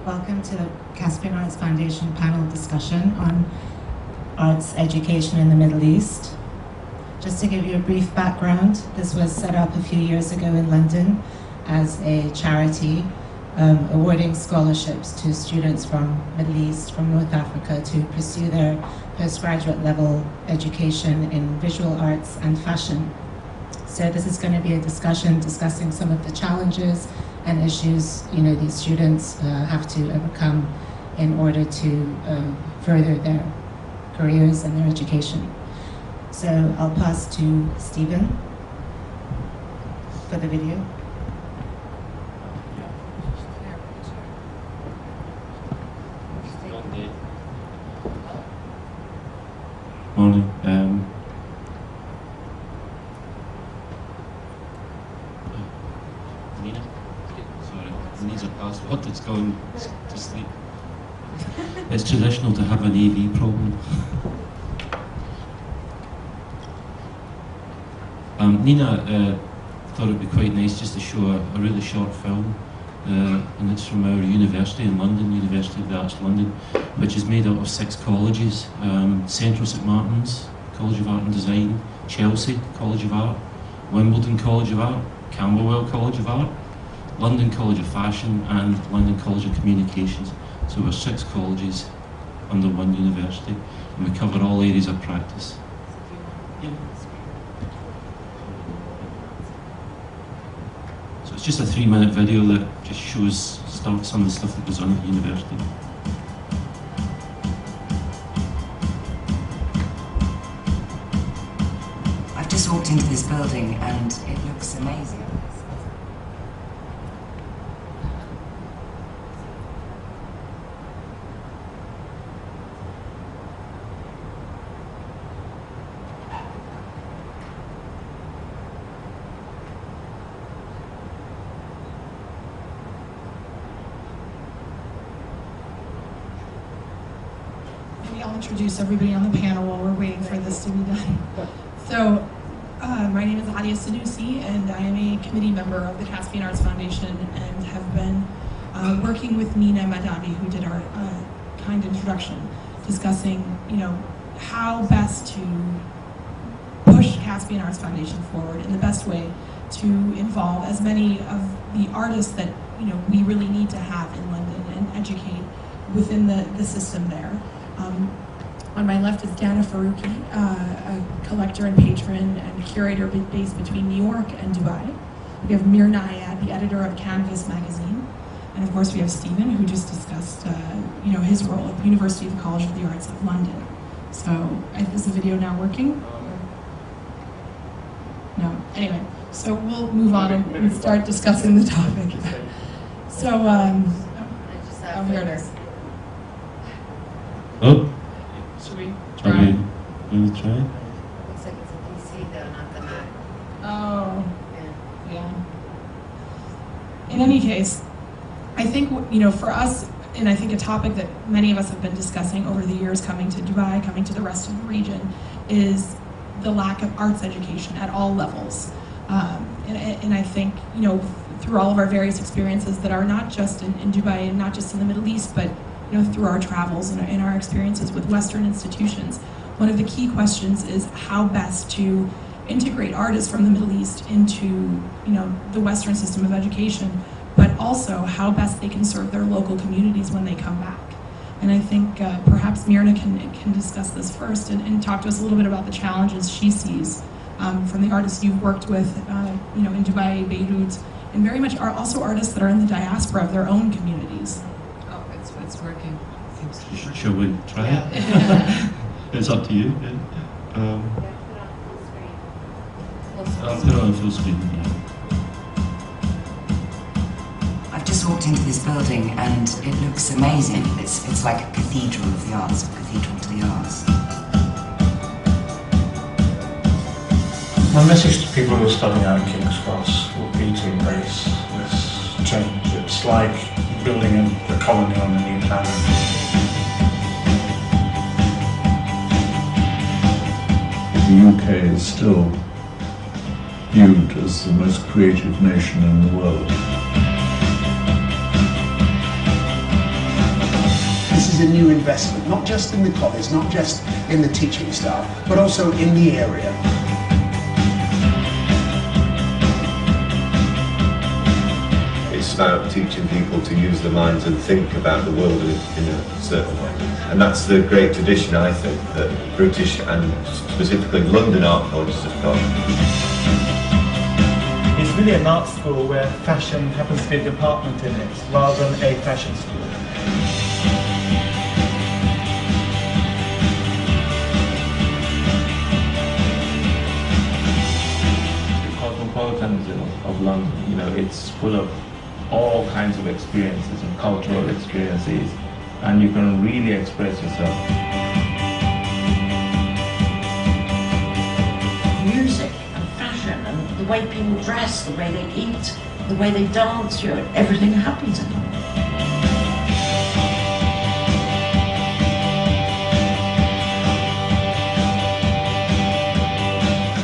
Welcome to the Caspian Arts Foundation panel discussion on arts education in the Middle East. Just to give you a brief background, this was set up a few years ago in London as a charity awarding scholarships to students from Middle East, from North Africa, to pursue their postgraduate level education in visual arts and fashion. So this is going to be a discussion discussing some of the challenges and issues these students have to overcome in order to further their careers and their education. So I'll pass to Stephen for the video. Morning. Nina? Sorry, needs a password that's going to sleep. It's traditional to have an AV problem. Nina thought it would be quite nice just to show a really short film, and it's from our university in London, University of the Arts London, which is made up of 6 colleges: Central St Martin's College of Art and Design, Chelsea College of Art, Wimbledon College of Art, Camberwell College of Art, London College of Fashion, and London College of Communications. So we're 6 colleges under one university, and we cover all areas of practice. Yeah. So it's just a 3-minute video that just shows some of the stuff that goes on at the university. I've just walked into this building and it looks amazing. I'll introduce everybody on the panel while we're waiting for this to be done. So, my name is Alia Al Senussi, and I am a committee member of the Caspian Arts Foundation and have been working with Myrna Ayad, who did our kind introduction, discussing, how best to push Caspian Arts Foundation forward in the best way to involve as many of the artists that we really need to have in London and educate within the system there. On my left is Dana Farouki, a collector and patron and curator based between New York and Dubai. We have Myrna Ayad, the editor of Canvas magazine. And of course we have Stephen, who just discussed his role at the University of the College of the Arts of London. So, is the video now working? No. Anyway, so we'll move on and start discussing the topic. So, here it is. Oh. Should we try? try? Looks like it's a PC though, not the Mac. Oh, yeah. In any case, I think, for us, and I think a topic that many of us have been discussing over the years coming to Dubai, coming to the rest of the region, is the lack of arts education at all levels. And I think, through all of our various experiences that are not just in Dubai and not just in the Middle East, but through our travels and our experiences with Western institutions, one of the key questions is how best to integrate artists from the Middle East into, the Western system of education, but also how best they can serve their local communities when they come back. And I think perhaps Myrna can discuss this first and talk to us a little bit about the challenges she sees from the artists you've worked with, in Dubai, Beirut, and very much are also artists that are in the diaspora of their own communities. It's working. Shall we try it? It's up to you. I'll put it on full screen. Yeah. I've just walked into this building and it looks amazing. It's like a cathedral of the arts, a cathedral to the arts. My message to people who are studying out in King's Cross would be to embrace this change. It's like building a colony on a new planet. The UK is still viewed as the most creative nation in the world. is a new investment, not just in the college, not just in the teaching staff, but also in the area. It's about teaching people to use their minds and think about the world in a certain way. And that's the great tradition, I think, that British and specifically London art colleges have got. It's really an art school where fashion happens to be a department in it, rather than a fashion school. Cosmopolitanism of London, you know, it's full of all kinds of experiences and cultural experiences, and you can really express yourself. Music and fashion and the way people dress, the way they eat, the way they dance, you know, everything happens in London.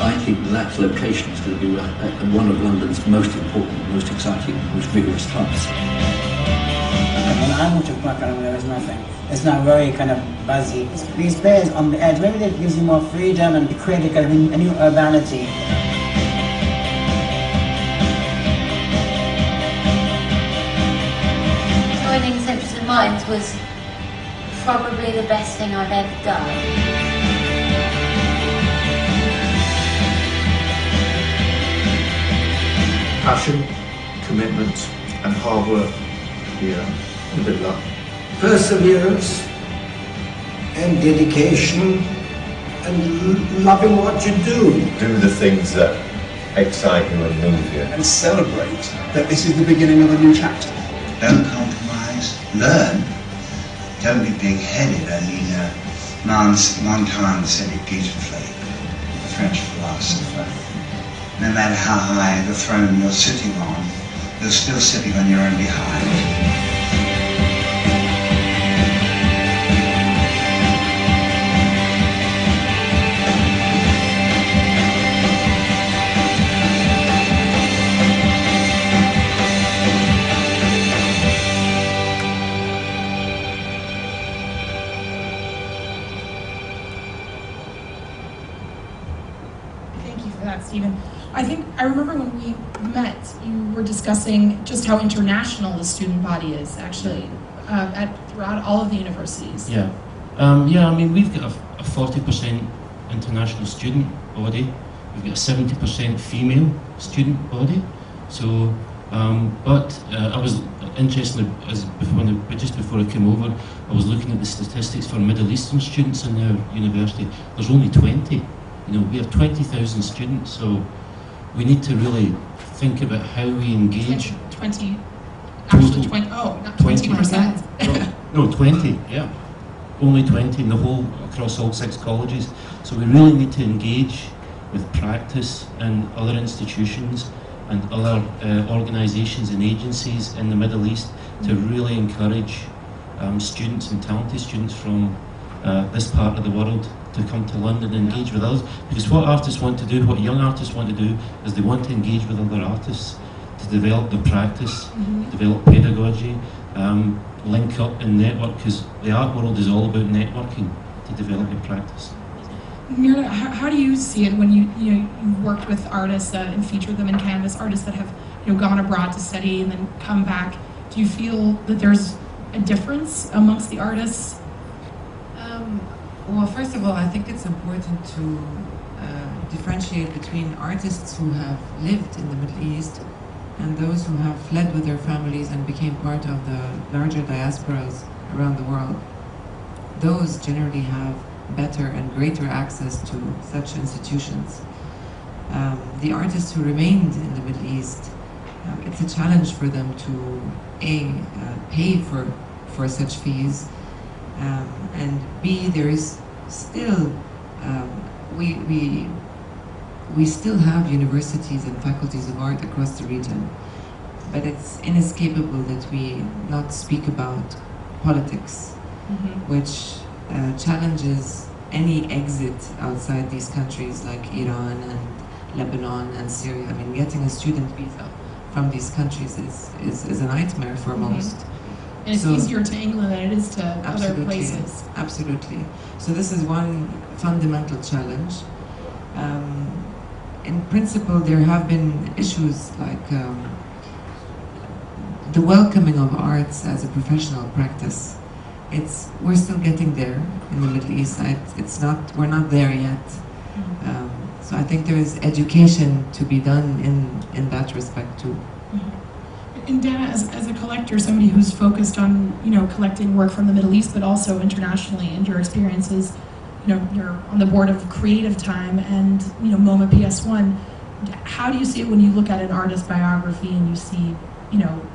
I think that location is going to be one of London's most important, most exciting, most vigorous hubs. When I moved to Pakistan, there was nothing. It's now very kind of buzzy. These players on the edge, maybe that gives you more freedom and create a kind of a new urbanity. Joining Senses and Minds was probably the best thing I've ever done. Passion, commitment and hard work. Yeah, a bit of luck. Perseverance and dedication and loving what you do. Do the things that excite you and move you. And celebrate that this is the beginning of a new chapter. Don't compromise, learn. Don't be big-headed. I mean, one time said it beautifully, the French philosopher. No matter how high the throne you're sitting on, you're still sitting on your own behind. Stephen. I think I remember when we met, you were discussing just how international the student body is actually throughout all of the universities. Yeah, yeah. I mean, we've got a 40% international student body. We've got a 70% female student body. So, I was interested just before I came over. I was looking at the statistics for Middle Eastern students in our university. There's only 20. You know, we have 20,000 students, so we need to really think about how we engage. 20, actually 20, oh, not 20%. No, 20, yeah. Only 20 in the whole, across all 6 colleges. So we really need to engage with practice and other institutions and other organisations and agencies in the Middle East to really encourage students and talented students from this part of the world to come to London and engage with us. Because what artists want to do, what young artists want to do, is they want to engage with other artists to develop the practice, develop pedagogy, link up and network, because the art world is all about networking to develop your practice. Myrna, how do you see it when you've worked with artists and featured them in Canvas, artists that have gone abroad to study and then come back? Do you feel that there's a difference amongst the artists? Well, first of all, I think it's important to differentiate between artists who have lived in the Middle East and those who have fled with their families and became part of the larger diasporas around the world. Those generally have better and greater access to such institutions. The artists who remained in the Middle East, it's a challenge for them to pay for such fees, and B, there is still, we still have universities and faculties of art across the region, but it's inescapable that we not speak about politics, which challenges any exit outside these countries like Iran and Lebanon and Syria. I mean, getting a student visa from these countries is a nightmare for most. And it's easier to England than it is to other places. Absolutely. So this is one fundamental challenge. In principle, there have been issues like the welcoming of arts as a professional practice. We're still getting there in the Middle East. We're not there yet. So I think there is education to be done in that respect too. And Dana, as a collector, somebody who's focused on collecting work from the Middle East, but also internationally, and your experiences, you're on the board of Creative Time and MoMA PS1. How do you see it when you look at an artist biography and you see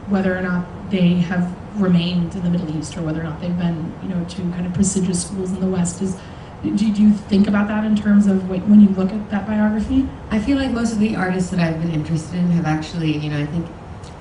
whether or not they have remained in the Middle East or whether or not they've been to kind of prestigious schools in the West? Do you think about that in terms of when you look at that biography? I feel like most of the artists that I've been interested in have actually, I think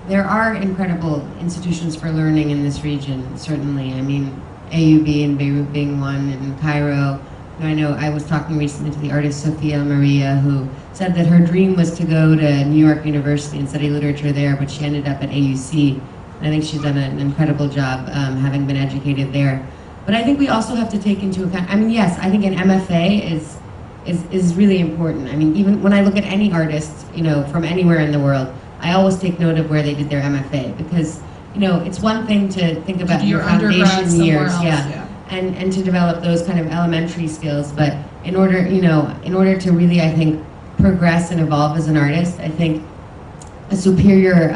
there are incredible institutions for learning in this region, certainly. I mean, AUB in Beirut being one, and Cairo. I know I was talking recently to the artist Soheila, who said that her dream was to go to New York University and study literature there, but she ended up at AUC. And I think she's done an incredible job having been educated there. But I think we also have to take into account, yes, I think an MFA is really important. I mean, even when I look at any artist, from anywhere in the world, I always take note of where they did their MFA, because, it's one thing to think about your foundation years, and to develop those kind of elementary skills, but in order to really, I think, progress and evolve as an artist, I think a superior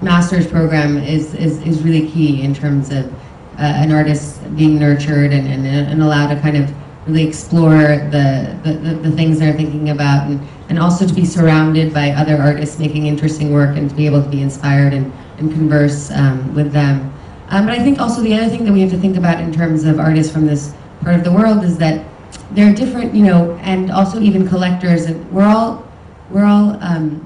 master's program is really key in terms of an artist being nurtured and allowed to kind of really explore the things they're thinking about, and also to be surrounded by other artists making interesting work and to be able to be inspired and converse with them. But I think also the other thing that we have to think about in terms of artists from this part of the world is that they're different, and also even collectors, and we're all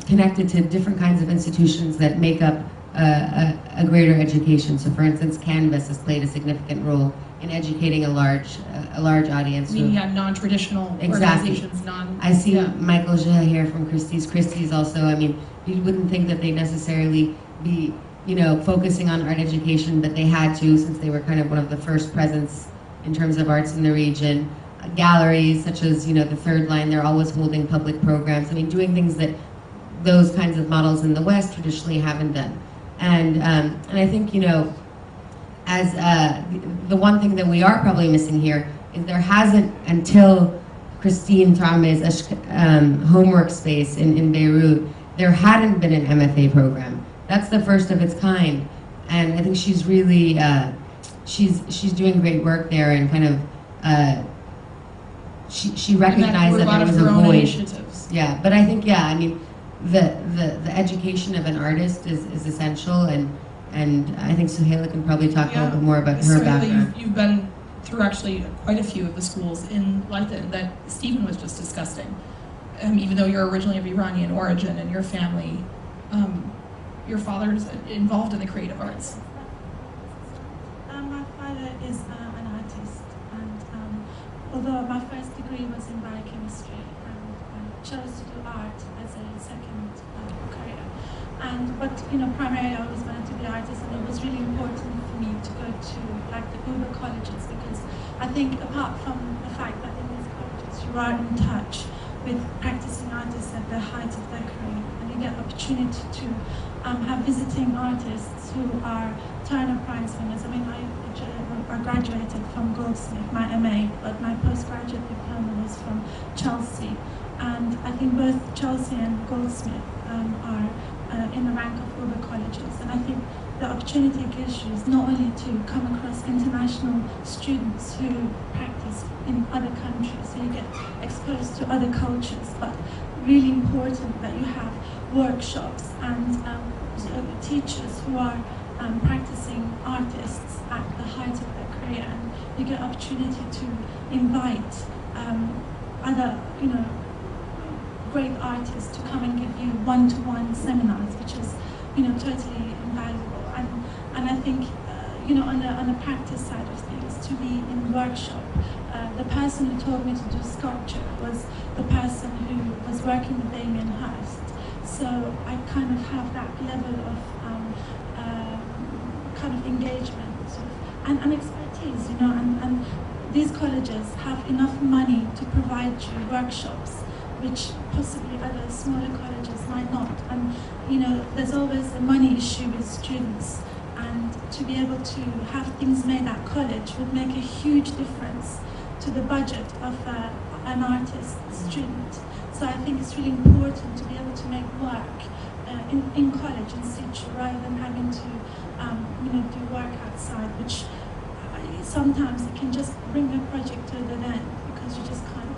connected to different kinds of institutions that make up a greater education. So, for instance, Canvas has played a significant role in educating a large audience. Meaning non-traditional organizations, I see Michael Jah here from Christie's also. I mean, you wouldn't think that they necessarily be focusing on art education, but they had to, since they were kind of one of the first presence in terms of arts in the region. Galleries such as the Third Line, they're always holding public programs. I mean, doing things that those kinds of models in the West traditionally haven't done. And I think as the one thing that we are probably missing here is there hasn't, until Christine Trame's homework space in Beirut, there hadn't been an MFA program. That's the first of its kind, and I think she's really she's doing great work there, and kind of she recognized that there was a void. Yeah, but I think I mean the education of an artist is essential, and I think Soheila can probably talk a little bit more about her background. You've been through actually quite a few of the schools in London that Stephen was just discussing. Even though you're originally of Iranian origin and your family, your father's involved in the creative arts. My father is an artist, and although my first degree was in biochemistry, and I chose to do art as a second career. But primarily I always wanted to be an artist, and it was really important for me to go to the Uber colleges, because I think apart from the fact that in these colleges you are in touch with practicing artists at the height of their career, and you get opportunity to have visiting artists who are Turner Prize winners. I mean, I graduated from Goldsmith, my MA, but my postgraduate diploma was from Chelsea, and I think both Chelsea and Goldsmith are in the rank of Uber colleges, and I think the opportunity it gives you is not only to come across international students who practice in other countries, so you get exposed to other cultures, but really important that you have workshops and teachers who are practicing artists at the height of their career, and you get opportunity to invite other, great artists to come and give you one-to-one seminars, which is, totally invaluable. And I think, on the practice side of things, to be in workshop, the person who taught me to do sculpture was the person who was working with Damien Hirst. So I kind of have that level of kind of engagement sort of, and expertise, you know, and these colleges have enough money to provide you workshops, which possibly other smaller colleges might not. And you know, there's always a money issue with students, and to be able to have things made at college would make a huge difference to the budget of an artist student. So I think it's really important to be able to make work in college in situ, rather than having to you know, do work outside, which sometimes it can just bring the project to an end because you just can't